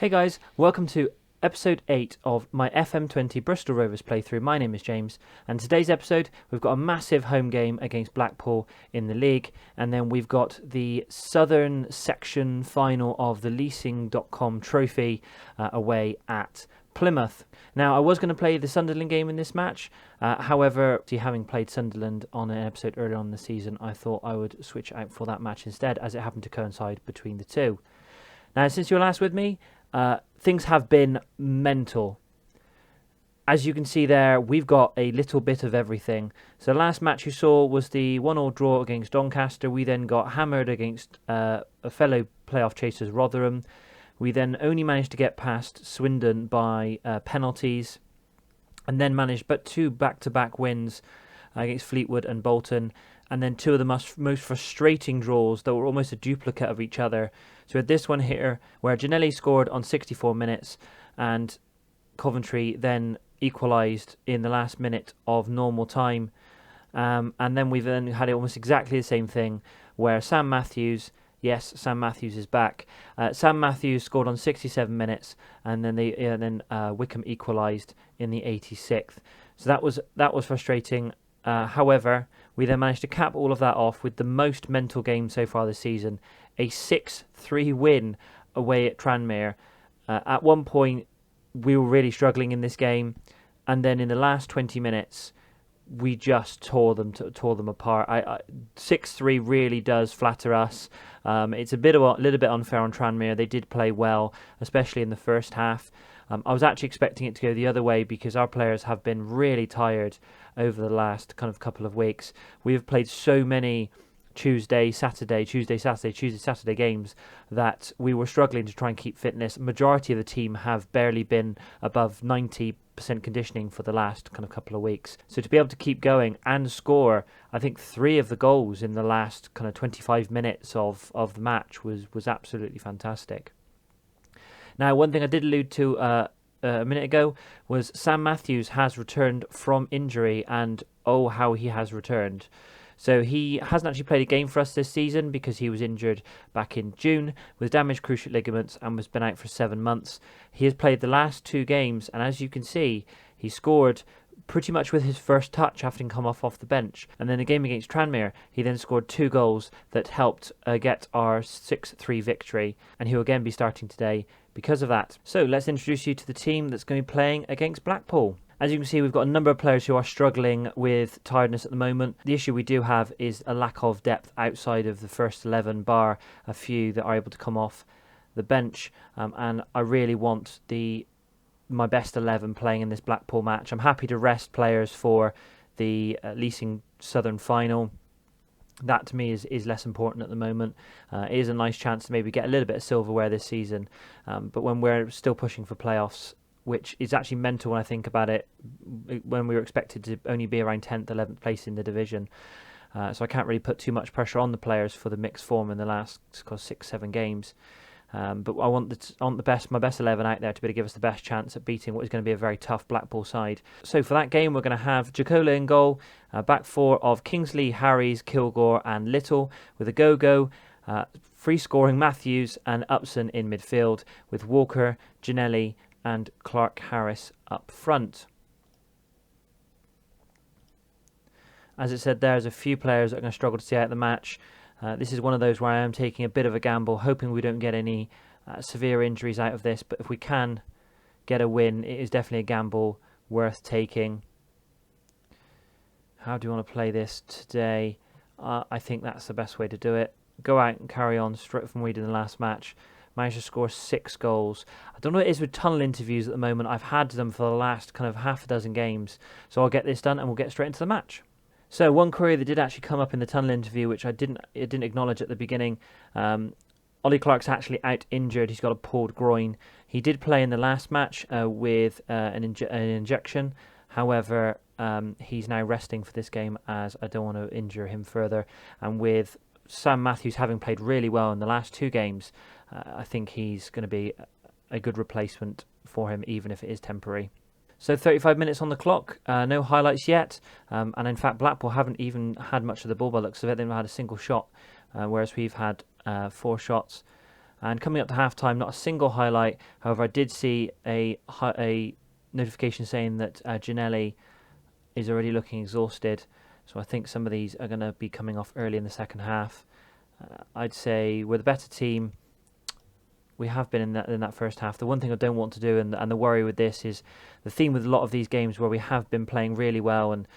Hey guys, welcome to episode 8 of my FM20 Bristol Rovers playthrough. My name is James, and today's episode we've got a massive home game against Blackpool in the league, and then we've got the southern section final of the leasing.com trophy away at Plymouth. Now, I was going to play the Sunderland game in this match, however, having played Sunderland on an episode earlier on in the season, I thought I would switch out for that match instead, as it happened to coincide between the two. Now, since you were last with me, things have been mental. As you can see there, we've got a little bit of everything. So the last match you saw was the 1-1 draw against Doncaster. We then got hammered against a fellow playoff chasers, Rotherham. We then only managed to get past Swindon by penalties, and then managed but two back-to-back wins against Fleetwood and Bolton, and then two of the most frustrating draws that were almost a duplicate of each other. So we had this one here where Ginelli scored on 64 minutes and Coventry then equalised in the last minute of normal time. And then we've then had almost exactly the same thing where Sam Matthews is back. Sam Matthews scored on 67 minutes, and then Wickham equalised in the 86th. So that was frustrating. However, we then managed to cap all of that off with the most mental game so far this season, a 6-3 win away at Tranmere. At one point, we were really struggling in this game, and then in the last 20 minutes, we just tore them apart. 6-3 really does flatter us. It's a little bit unfair on Tranmere. They did play well, especially in the first half. I was actually expecting it to go the other way because our players have been really tired over the last kind of couple of weeks. We have played so many Tuesday, Saturday games that we were struggling to try and keep fitness. Majority of the team have barely been above 90% conditioning for the last kind of couple of weeks. So to be able to keep going and score, I think 3 of the goals in the last kind of 25 minutes of the match was absolutely fantastic. Now, one thing I did allude to a minute ago was Sam Matthews has returned from injury, and oh, how he has returned. So he hasn't actually played a game for us this season because he was injured back in June with damaged cruciate ligaments and was been out for 7 months. He has played the last 2 games, and as you can see, he scored pretty much with his first touch having come off the bench. And then the game against Tranmere, he then scored 2 goals that helped get our 6-3 victory, and he will again be starting today because of that. So let's introduce you to the team that's going to be playing against Blackpool. As you can see, we've got a number of players who are struggling with tiredness at the moment. The issue we do have is a lack of depth outside of the first 11, bar a few that are able to come off the bench. And I really want my best 11 playing in this Blackpool match. I'm happy to rest players for the leasing Southern final. That to me is less important at the moment. It is a nice chance to maybe get a little bit of silverware this season. But when we're still pushing for playoffs, which is actually mental when I think about it, when we were expected to only be around 10th, 11th place in the division. So I can't really put too much pressure on the players for the mixed form in the last 6-7 games. But I want my best 11 out there to be able to give us the best chance at beating what is going to be a very tough Blackpool side. So for that game, we're going to have Jacola in goal, back 4 of Kingsley, Harries, Kilgore and Little, with a Go-Go, free scoring Matthews and Upson in midfield, with Walker, Ginelli and Clark Harris up front. As it said, there's a few players that are going to struggle to see out the match. This is one of those where I am taking a bit of a gamble, hoping we don't get any severe injuries out of this. But if we can get a win, it is definitely a gamble worth taking. How do you want to play this today? I think that's the best way to do it. Go out and carry on straight from what we did in the last match. Managed to score 6 goals. I don't know what it is with tunnel interviews at the moment. I've had them for the last kind of half a dozen games. So I'll get this done and we'll get straight into the match. So one query that did actually come up in the tunnel interview, which I didn't acknowledge at the beginning. Ollie Clark's actually out injured. He's got a pulled groin. He did play in the last match with an injection. However, he's now resting for this game as I don't want to injure him further. And with Sam Matthews having played really well in the last 2 games, I think he's going to be a good replacement for him, even if it is temporary. So 35 minutes on the clock, no highlights yet, and in fact Blackpool haven't even had much of the ball by the looks of it. They've not had a single shot, whereas we've had 4 shots. And coming up to half-time, not a single highlight. However, I did see a notification saying that Ginelli is already looking exhausted. So I think some of these are going to be coming off early in the second half. I'd say we're the better team. We have been in that first half. The one thing I don't want to do, and the worry with this, is the theme with a lot of these games where we have been playing really well and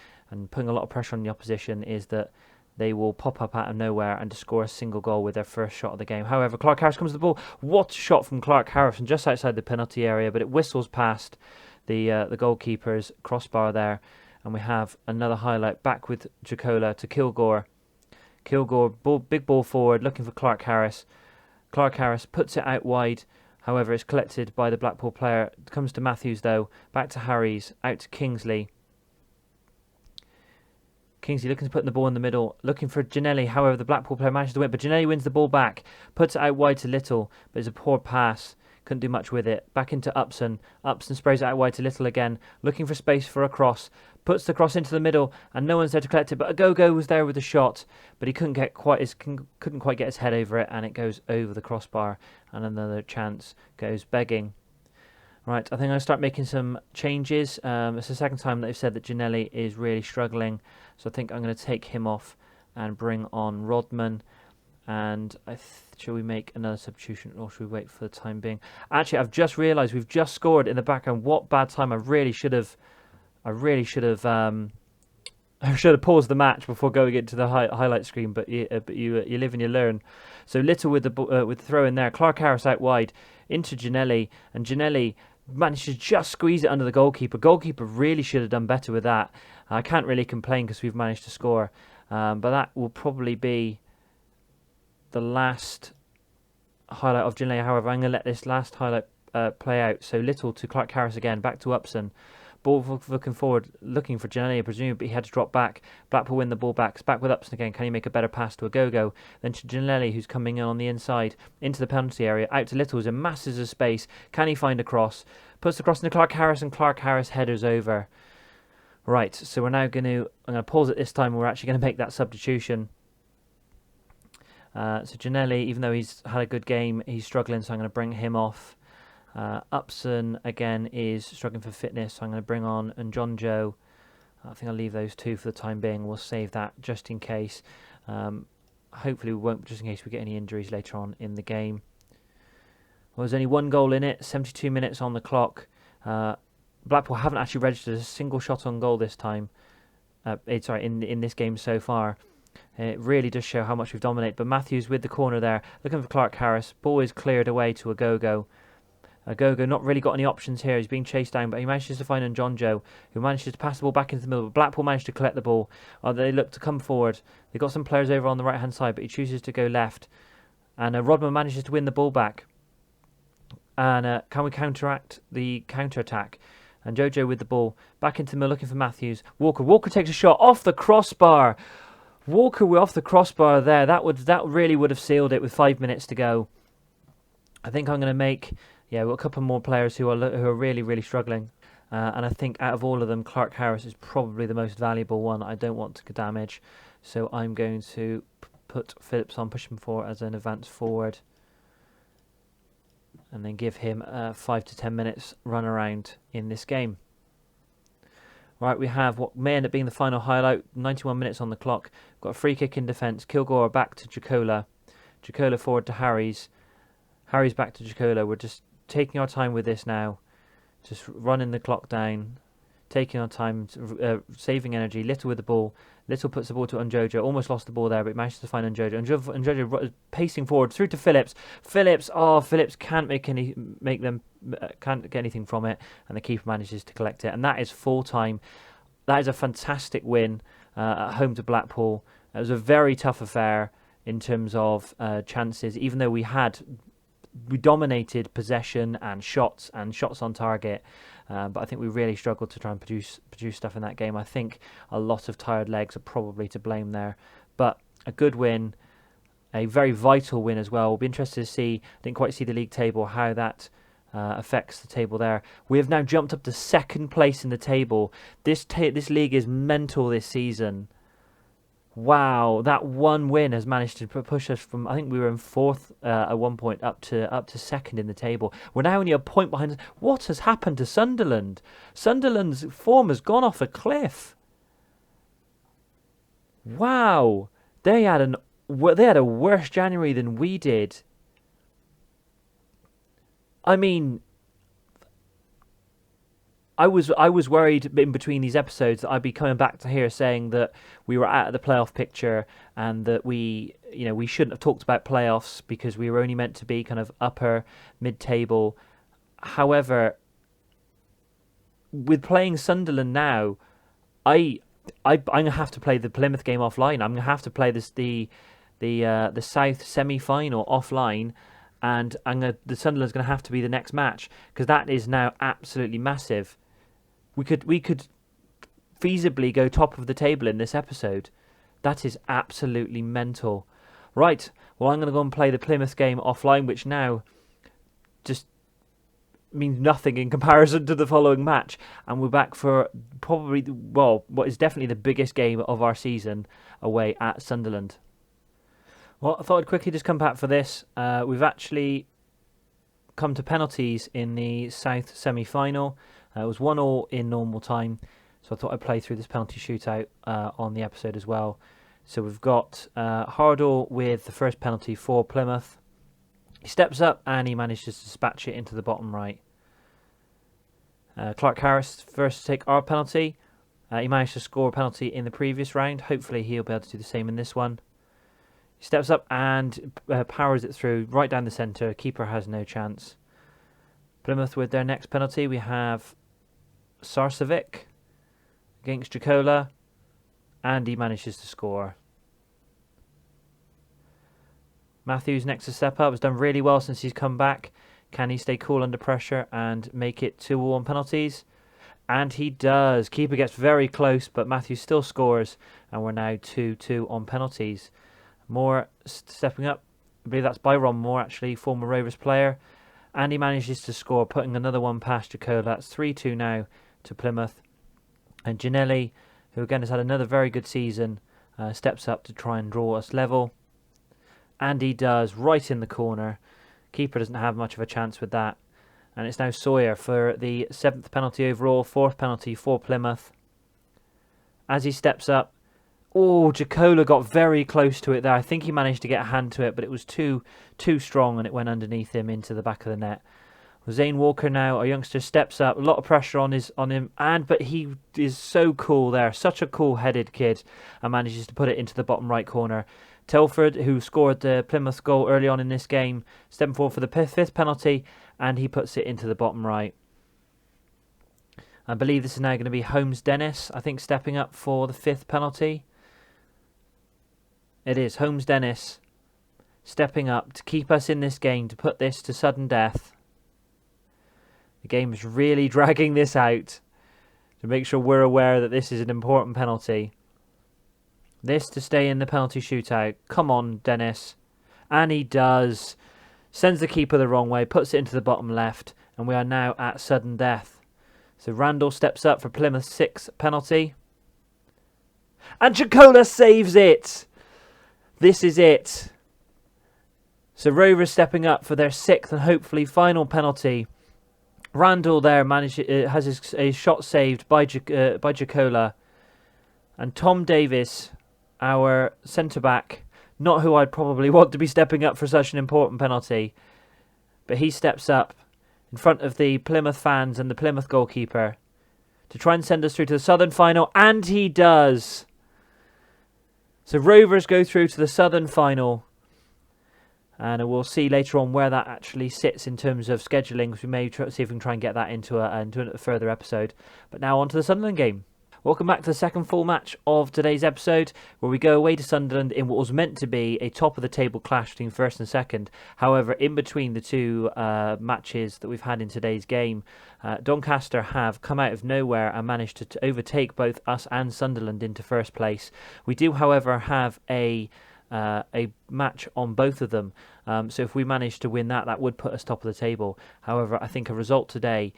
putting a lot of pressure on the opposition, is that they will pop up out of nowhere and just score a single goal with their first shot of the game. However, Clark Harris comes to the ball. What a shot from Clark Harris from just outside the penalty area, but it whistles past the goalkeeper's crossbar there. And we have another highlight back with Jacola to Kilgore. Kilgore, big ball forward, looking for Clark Harris. Clark Harris puts it out wide. However, it's collected by the Blackpool player. It comes to Matthews, though. Back to Harries. Out to Kingsley. Kingsley looking to put the ball in the middle. Looking for Ginelli. However, the Blackpool player manages to win. But Ginelli wins the ball back. Puts it out wide to Little. But it's a poor pass. Couldn't do much with it. Back into Upson. Upson sprays it out wide to Little again. Looking for space for a cross. Puts the cross into the middle, and no one's there to collect it. But Agogo was there with the shot, but he couldn't quite get his head over it, and it goes over the crossbar. And another chance goes begging. Right, I think I'm going to start making some changes. It's the second time that they've said that Ginelli is really struggling, so I think I'm going to take him off and bring on Rodman. And shall we make another substitution, or should we wait for the time being? Actually, I've just realised we've just scored in the background. What bad time! I should have paused the match before going into the highlight screen. But you live and you learn. So Little with the throw in there. Clark Harris out wide into Ginelli, and Ginelli managed to just squeeze it under the goalkeeper. Goalkeeper really should have done better with that. I can't really complain because we've managed to score. But that will probably be the last highlight of Ginelli. However, I'm going to let this last highlight play out. So Little to Clark Harris again, back to Upson. Ball looking forward, looking for Ginelli, presumably he had to drop back. Blackpool win the ball back. It's back with Upson again. Can he make a better pass to Agogo? Then to Ginelli, who's coming in on the inside, into the penalty area. Out to Little, who's in masses of space. Can he find a cross? Puts the cross into Clark Harris, and Clark Harris headers over. Right, so we're now I'm going to pause it this time, and we're actually going to make that substitution. So Ginelli, even though he's had a good game, he's struggling, so I'm going to bring him off. Upson again is struggling for fitness, so I'm going to bring on Njonjo. I think I'll leave those two for the time being. We'll save that just in case. Hopefully we won't, just in case we get any injuries later on in the game. Well, there's only one goal in it, 72 minutes on the clock. Blackpool haven't actually registered a single shot on goal this time. In this game so far. It really does show how much we've dominated. But Matthews with the corner there, looking for Clark Harris. Ball is cleared away to Agogo. Agogo not really got any options here. He's being chased down, but he manages to find Njonjo, who manages to pass the ball back into the middle. Blackpool managed to collect the ball. They look to come forward. They've got some players over on the right-hand side, but he chooses to go left. And Rodman manages to win the ball back. And can we counteract the counter-attack? And Jojo with the ball. Back into the middle, looking for Matthews. Walker takes a shot off the crossbar. Walker off the crossbar there. That really would have sealed it with 5 minutes to go. I think I'm going to make... Yeah, we've got a couple more players who are really, really struggling. And I think out of all of them, Clark Harris is probably the most valuable one. I don't want to damage. So I'm going to put Phillips on, push him forward as an advance forward. And then give him 5 to 10 minutes run around in this game. Right, we have what may end up being the final highlight. 91 minutes on the clock. Got a free kick in defence. Kilgore back to Jacola. Jacola forward to Harries. Harries back to Jacola. We're just taking our time with this now, just running the clock down, taking our time, saving energy. Little with the ball. Little puts the ball to Njonjo. Almost lost the ball there, but manages to find Njonjo. Njonjo pacing forward through to Phillips. Phillips can't can't get anything from it, and the keeper manages to collect it. And that is full time. That is a fantastic win at home to Blackpool. It was a very tough affair in terms of chances, even though we dominated possession and shots on target, but I think we really struggled to try and produce stuff in that game. I think a lot of tired legs are probably to blame there, but a good win, a very vital win as well. We'll be interested to see. Didn't quite see the league table, how that affects the table there. We have now jumped up to second place in the table. This league is mental this season. Wow, that one win has managed to push us from, I think we were in fourth at one point, up to second in the table. We're now only a point behind us. What has happened to Sunderland? Sunderland's form has gone off a cliff. Wow, they had a worse January than we did. I mean, I was worried in between these episodes that I'd be coming back to here saying that we were out of the playoff picture and that we shouldn't have talked about playoffs because we were only meant to be kind of upper mid-table. However, with playing Sunderland now, I'm gonna have to play the Plymouth game offline. I'm gonna have to play the South semi-final offline, and the Sunderland's gonna have to be the next match because that is now absolutely massive. We could feasibly go top of the table in this episode. That is absolutely mental. Right, well, I'm going to go and play the Plymouth game offline, which now just means nothing in comparison to the following match. And we're back for probably, what is definitely the biggest game of our season away at Sunderland. Well, I thought I'd quickly just come back for this. We've actually come to penalties in the South semi-final. It was 1-1 in normal time, so I thought I'd play through this penalty shootout on the episode as well. So we've got Hardle with the first penalty for Plymouth. He steps up and he manages to dispatch it into the bottom right. Clark Harris first to take our penalty. He managed to score a penalty in the previous round. Hopefully he'll be able to do the same in this one. He steps up and powers it through right down the centre. Keeper has no chance. Plymouth with their next penalty. We have Sarcevic against Jacola, and he manages to score. Matthews next to step up. Has done really well since he's come back. Can he stay cool under pressure and make it 2-2 on penalties? And he does. Keeper gets very close, but Matthews still scores, and we're now 2-2 on penalties. Moore stepping up. I believe that's Byron Moore, actually, former Rovers player. And he manages to score, putting another one past Jacola. That's 3-2 now to Plymouth. And Ginelli, who again has had another very good season, steps up to try and draw us level. And he does, right in the corner. Keeper doesn't have much of a chance with that. And it's now Sawyer for the 7th penalty overall, 4th penalty for Plymouth. As he steps up, Jacola got very close to it there. I think he managed to get a hand to it, but it was too strong and it went underneath him into the back of the net. Zane Walker now, a youngster, steps up. A lot of pressure on him, but he is so cool there. Such a cool-headed kid, and manages to put it into the bottom right corner. Telford, who scored the Plymouth goal early on in this game, stepping forward for the 5th penalty, and he puts it into the bottom right. I believe this is now going to be Holmes Dennis, I think, stepping up for the 5th penalty. It is Holmes Dennis stepping up to keep us in this game, to put this to sudden death. The game is really dragging this out to make sure we're aware that this is an important penalty. This to stay in the penalty shootout. Come on, Dennis. And he does. Sends the keeper the wrong way, puts it into the bottom left, and we are now at sudden death. So Randall steps up for Plymouth's 6th penalty. And Jacola saves it! This is it. So Rovers stepping up for their 6th and hopefully final penalty. Randall there has his shot saved by Jacola. And Tom Davis, our centre-back, not who I'd probably want to be stepping up for such an important penalty, but he steps up in front of the Plymouth fans and the Plymouth goalkeeper to try and send us through to the Southern final, and he does. So Rovers go through to the Southern final, and we'll see later on where that actually sits in terms of scheduling, because we may see if we can try and get that into a further episode. But now on to the Sunderland game. Welcome back to the second full match of today's episode, where we go away to Sunderland in what was meant to be a top-of-the-table clash between first and second. However, in between the two matches that we've had in today's game, Doncaster have come out of nowhere and managed to overtake both us and Sunderland into first place. We do, however, have a a match on both of them. So if we manage to win that, that would put us top of the table. However, I think a result today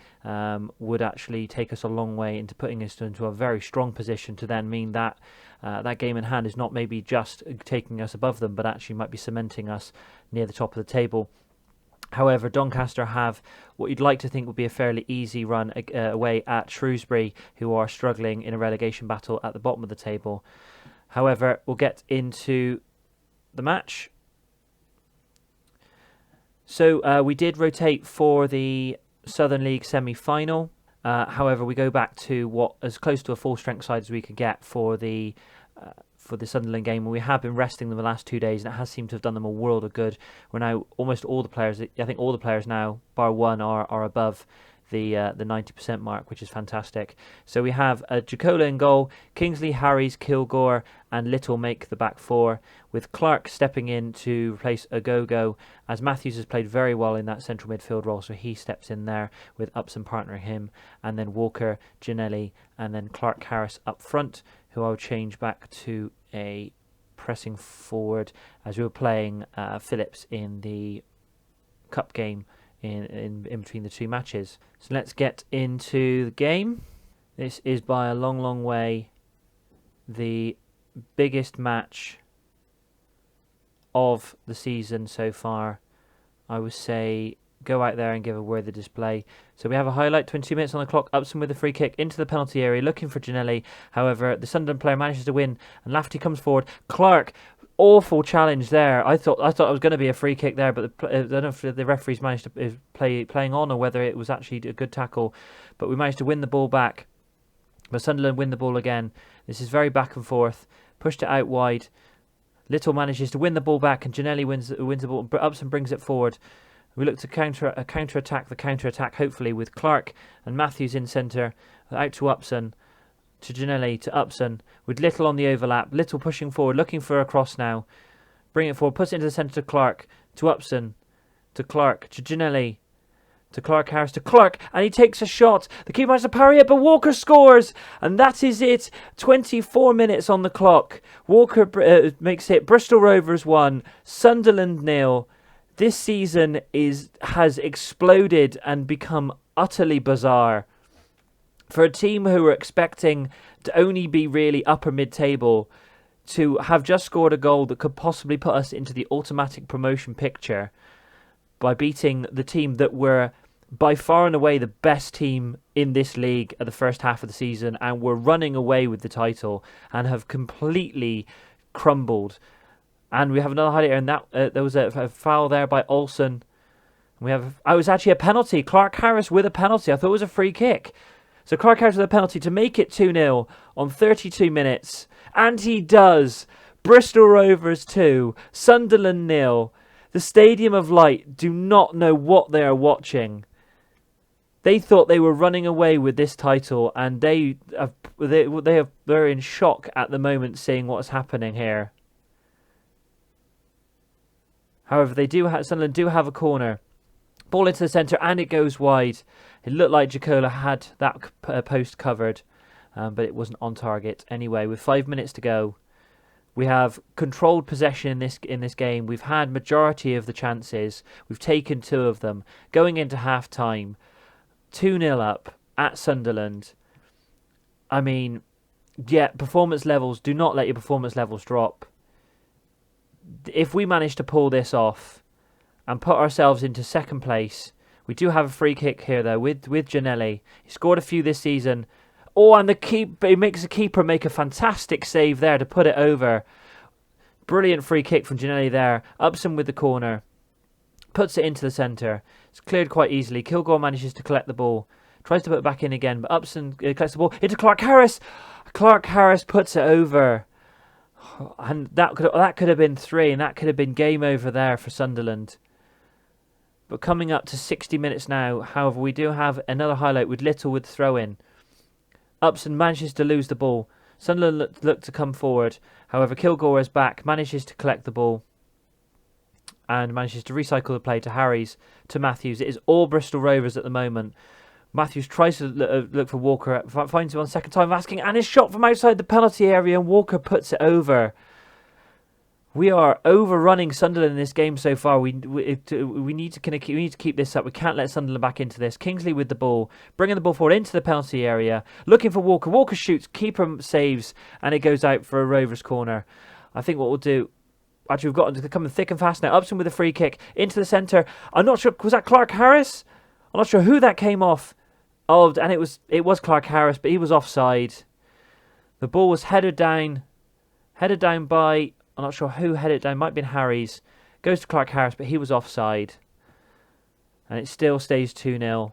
would actually take us a long way into putting us into a very strong position to then mean that that game in hand is not maybe just taking us above them, but actually might be cementing us near the top of the table. However, Doncaster have what you'd like to think would be a fairly easy run away at Shrewsbury, who are struggling in a relegation battle at the bottom of the table. However, we'll get into the match. So we did rotate for the Southern League semi-final. However, we go back to what as close to a full strength side as we could get for the Sunderland game, and we have been resting them the last 2 days, and it has seemed to have done them a world of good. We're now almost all the players, I think all the players now, bar one, are above the 90% mark, which is fantastic. So we have Jacola in goal, Kingsley, Harries, Kilgore and Little make the back four, with Clark stepping in to replace Agogo, as Matthews has played very well in that central midfield role, so he steps in there with Upson partnering him, and then Walker, Ginelli and then Clark Harris up front, who I'll change back to a pressing forward as we were playing Phillips in the cup game in between the two matches. So let's get into the game. This is by a long way the biggest match of the season so far. I would say go out there and give a worthy display. So we have a highlight, 22 minutes on the clock. Upson with a free kick into the penalty area, looking for Ginelli. However, the Sunderland player manages to win, and Lafferty comes forward. Clark, awful challenge there. I thought it was going to be a free kick there, but I don't know if the referees managed to playing on, or whether it was actually a good tackle. But we managed to win the ball back. But Sunderland win the ball again. This is very back and forth. Pushed it out wide. Little manages to win the ball back, and Ginelli wins the ball. Upson brings it forward. We look to counter-attack the counter-attack, hopefully, with Clark and Matthews in centre. Out to Upson, to Ginelli, to Upson, with Little on the overlap. Little pushing forward, looking for a cross now. Bring it forward, puts it into the centre to Clark, to Upson, to Clark, to Ginelli, to Clark Harris, to Clark, and he takes a shot. The keeper has to parry it, but Walker scores, and that is it. 24 minutes on the clock. Walker makes it. Bristol Rovers 1, Sunderland 0. This season has exploded and become utterly bizarre. For a team who were expecting to only be really upper mid-table, to have just scored a goal that could possibly put us into the automatic promotion picture by beating the team that were by far and away the best team in this league at the first half of the season, and were running away with the title, and have completely crumbled. And we have another highlight, and that there was a foul there by Olsen. I was actually a penalty. Clark Harris with a penalty. I thought it was a free kick. So Clark Harris with a penalty to make it 2-0 on 32 minutes. And he does. Bristol Rovers 2, Sunderland 0. The Stadium of Light do not know what they are watching. They thought they were running away with this title, and they're in shock at the moment seeing what's happening here. However, Sunderland do have a corner. Ball into the centre, and it goes wide. It looked like Jacola had that post covered, but it wasn't on target. Anyway, with 5 minutes to go, we have controlled possession in this game. We've had majority of the chances. We've taken 2 of them. Going into half-time, 2-0 up at Sunderland. I mean, yeah, performance levels, do not let your performance levels drop. If we manage to pull this off and put ourselves into second place, we do have a free kick here though with Ginelli. He scored a few this season. Oh, and he makes the keeper make a fantastic save there to put it over. Brilliant free kick from Ginelli there. Upson with the corner. Puts it into the centre. It's cleared quite easily. Kilgore manages to collect the ball. Tries to put it back in again, but Upson collects the ball into Clark Harris. Clark Harris puts it over. And that could have been 3, and that could have been game over there for Sunderland. But coming up to 60 minutes now, however, we do have another highlight with Little with throw-in. Upson manages to lose the ball. Sunderland look to come forward. However, Kilgore is back, manages to collect the ball, and manages to recycle the play to Harries, to Matthews. It is all Bristol Rovers at the moment. Matthews tries to look for Walker, finds him on second time asking, and his shot from outside the penalty area, and Walker puts it over. We are overrunning Sunderland in this game so far. We need to keep this up. We can't let Sunderland back into this. Kingsley with the ball, bringing the ball forward into the penalty area, looking for Walker. Walker shoots, keeper saves, and it goes out for a Rovers corner. I think what we'll do. Actually, we've got to come thick and fast now. Upson with a free kick into the centre. I'm not sure. Was that Clark Harris? I'm not sure who that came off. Oh, and it was Clark Harris, but he was offside. The ball was headed down by. I'm not sure who headed it down. Might have been Harry's. Goes to Clark Harris, but he was offside. And it still stays 2-0.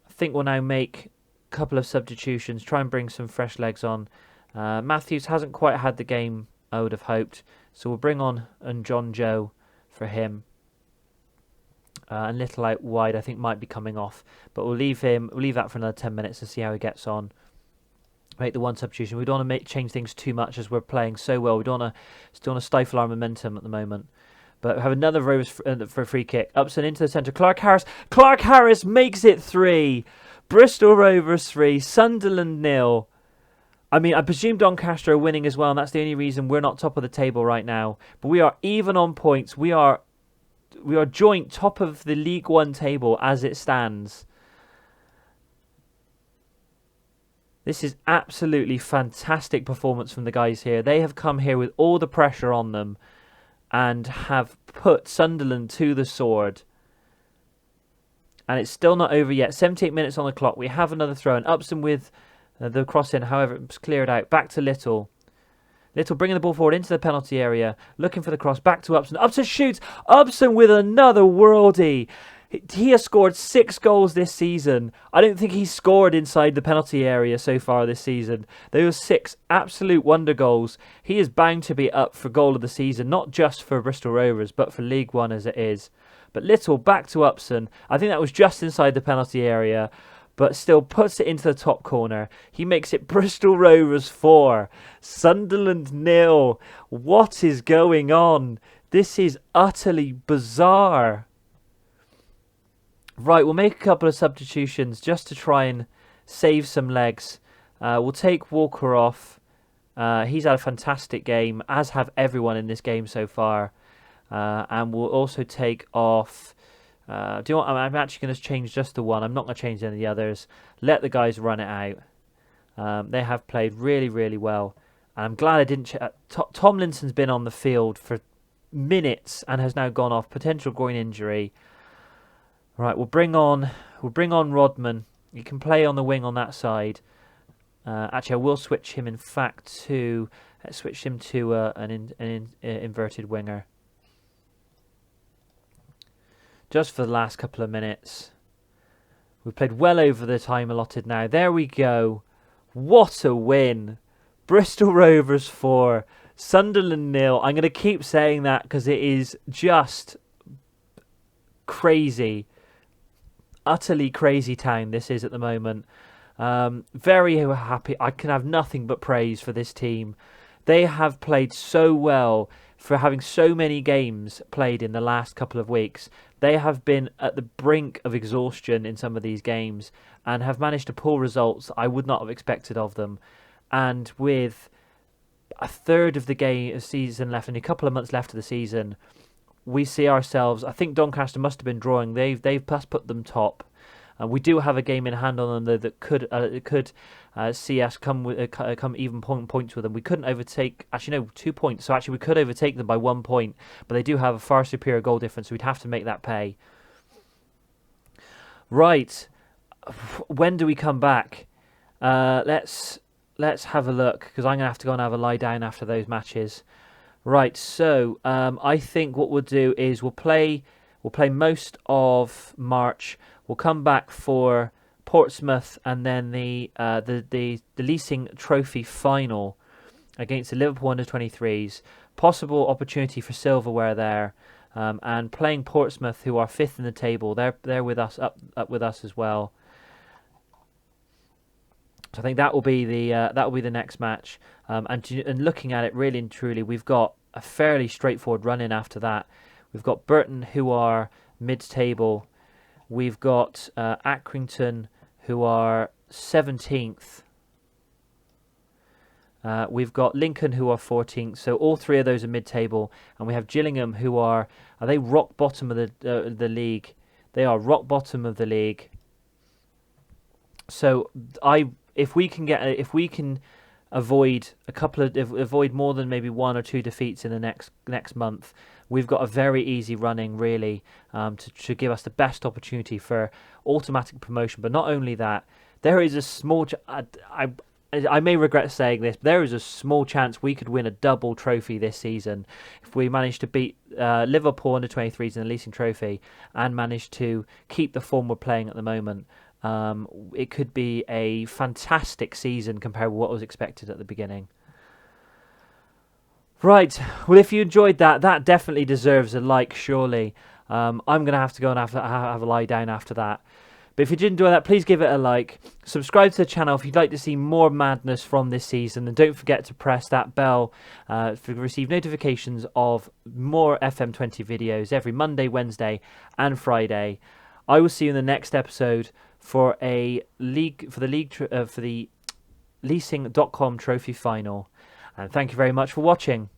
I think we'll now make a couple of substitutions. Try and bring some fresh legs on. Matthews hasn't quite had the game I would have hoped. So we'll bring on John Joe for him. And Little out wide I think might be coming off. But we'll leave that for another 10 minutes to see how he gets on. Make the one substitution. We don't want to change things too much as we're playing so well. We don't want to still want to stifle our momentum at the moment. But we have another Rovers for a free kick. Upson into the centre. Clark Harris. Clark Harris makes it 3. Bristol Rovers 3. Sunderland 0. I mean, I presume Doncaster are winning as well, and that's the only reason we're not top of the table right now. But we are even on points. We are joint top of the League One table as it stands. This is absolutely fantastic performance from the guys here. They have come here with all the pressure on them and have put Sunderland to the sword. And it's still not over yet. 78 minutes on the clock. We have another throw. And Upson with the cross in. However, it was cleared out. Back to Little. Little bringing the ball forward into the penalty area. Looking for the cross. Back to Upson. Upson shoots. Upson with another worldie. He has scored 6 goals this season. I don't think he's scored inside the penalty area so far this season. Those 6 absolute wonder goals. He is bound to be up for goal of the season, not just for Bristol Rovers, but for League One as it is. But Little back to Upson. I think that was just inside the penalty area, but still puts it into the top corner. He makes it Bristol Rovers 4, Sunderland 0. What is going on? This is utterly bizarre. Right, we'll make a couple of substitutions just to try and save some legs. We'll take Walker off. He's had a fantastic game, as have everyone in this game so far. And we'll also take off... do you know what? I'm actually going to change just the one. I'm not going to change any of the others. Let the guys run it out. They have played really, really well. And I'm glad I didn't... Tomlinson's been on the field for minutes and has now gone off. Potential groin injury. Right, we'll bring on Rodman. He can play on the wing on that side. Actually, I will switch him. In fact, let's switch him to an inverted winger. Just for the last couple of minutes. We've played well over the time allotted now. There we go. What a win! Bristol Rovers 4, Sunderland 0. I'm going to keep saying that because it is just crazy. Utterly crazy town this is at the moment. Very happy. I can have nothing but praise for this team. They have played so well for having so many games played in the last couple of weeks. They have been at the brink of exhaustion in some of these games and have managed to pull results I would not have expected of them. And with a third of the season left and a couple of months left of the season, we see ourselves. I think Doncaster must have been drawing. They've put them top. We do have a game in hand on them though that could see us come even points with them. We couldn't overtake. Actually, no, 2 points. So actually, we could overtake them by 1 point. But they do have a far superior goal difference. So we'd have to make that pay. Right. When do we come back? Let's have a look because I'm gonna have to go and have a lie down after those matches. Right, so I think what we'll do is we'll play most of March. We'll come back for Portsmouth and then the Leasing Trophy final against the Liverpool under-23s. Possible opportunity for silverware there, and playing Portsmouth, who are 5th in the table. They're with us up with us as well. So I think that will be the next match. And looking at it really and truly, we've got a fairly straightforward run in after that. We've got Burton, who are mid-table. We've got Accrington, who are 17th. We've got Lincoln, who are 14th, so all three of those are mid-table, and we have Gillingham, who are they rock bottom of the league? They are rock bottom of the league. So if we can avoid avoid more than maybe 1 or 2 defeats in the next month, we've got a very easy running really to give us the best opportunity for automatic promotion. But not only that, there is a small I may regret saying this, but there is a small chance we could win a double trophy this season if we manage to beat Liverpool under 23s in the Leasing Trophy and manage to keep the form we're playing at the moment. It could be a fantastic season compared with what was expected at the beginning. Right, well, if you enjoyed that definitely deserves a like, surely. I'm going to have to go and have a lie down after that. But if you did enjoy that, please give it a like. Subscribe to the channel if you'd like to see more madness from this season. And don't forget to press that bell to receive notifications of more FM20 videos every Monday, Wednesday and Friday. I will see you in the next episode for the leasing.com trophy final. And thank you very much for watching.